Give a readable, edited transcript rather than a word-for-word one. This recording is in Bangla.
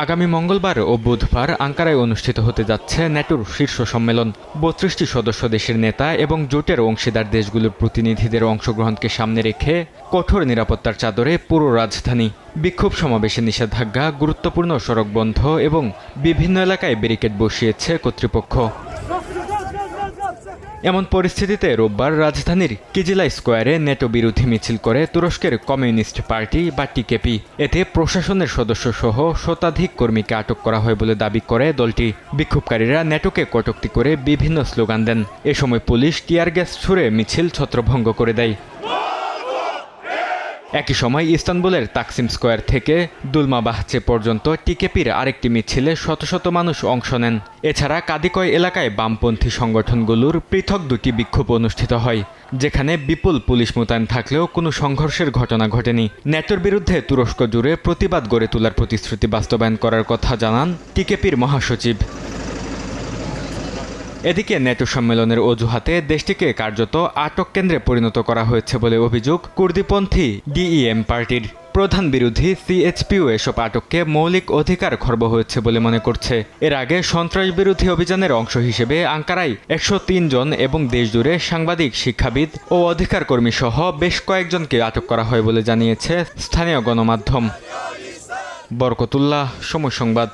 আগামী মঙ্গলবার ও বুধবার আঙ্কারায় অনুষ্ঠিত হতে যাচ্ছে ন্যাটোর শীর্ষ সম্মেলন। ৩২টি সদস্য দেশের নেতা এবং জোটের অংশীদার দেশগুলোর প্রতিনিধিদের অংশগ্রহণকে সামনে রেখে কঠোর নিরাপত্তার চাদরে পুরো রাজধানী। বিক্ষোভ সমাবেশে নিষেধাজ্ঞা, গুরুত্বপূর্ণ সড়ক বন্ধ এবং বিভিন্ন এলাকায় ব্যারিকেড বসিয়েছে কর্তৃপক্ষ। এমন পরিস্থিতিতে রোববার রাজধানীর কিজিলাই স্কোয়ারে ন্যাটো বিরোধী মিছিল করে তুরস্কের কমিউনিস্ট পার্টি বা টিকেপি। এতে প্রশাসনের সদস্যসহ শতাধিক কর্মীকে আটক করা হয় বলে দাবি করে দলটি। বিক্ষোভকারীরা ন্যাটোকে কটূক্তি করে বিভিন্ন স্লোগান দেন। এ সময় পুলিশ টিয়ার গ্যাস ছুড়ে মিছিল ছত্রভঙ্গ করে দেয়। একই সময় ইস্তানবুলের তাকসিম স্কোয়ার থেকে দুলমাবাহচে পর্যন্ত টিকেপির আরেকটি মিছিলে শত শত মানুষ অংশ নেন। এছাড়া কাদিকয় এলাকায় বামপন্থী সংগঠনগুলোর পৃথক দুটি বিক্ষোভ অনুষ্ঠিত হয়, যেখানে বিপুল পুলিশ মোতায়েন থাকলেও কোনো সংঘর্ষের ঘটনা ঘটেনি। ন্যাটোর বিরুদ্ধে তুরস্ক জুড়ে প্রতিবাদ গড়ে তোলার প্রতিশ্রুতি বাস্তবায়ন করার কথা জানান টিকেপির মহাসচিব। এদিকে ন্যাটো সম্মেলনের অজুহাতে দেশটিকে কার্যত আটক কেন্দ্রে পরিণত করা হয়েছে বলে অভিযোগ কুর্দিপন্থী ডিইএম পার্টির। প্রধান বিরোধী সিএইচপিও এসব আটককে মৌলিক অধিকার খর্ব হয়েছে বলে মনে করছে। এর আগে সন্ত্রাস বিরোধী অভিযানের অংশ হিসেবে আঙ্কারায় ১০৩ জন এবং দেশজুড়ে সাংবাদিক, শিক্ষাবিদ ও অধিকার কর্মী সহ বেশ কয়েকজনকে আটক করা হয় বলে জানিয়েছে স্থানীয় গণমাধ্যম। বরকতুল্লাহ, সময় সংবাদ।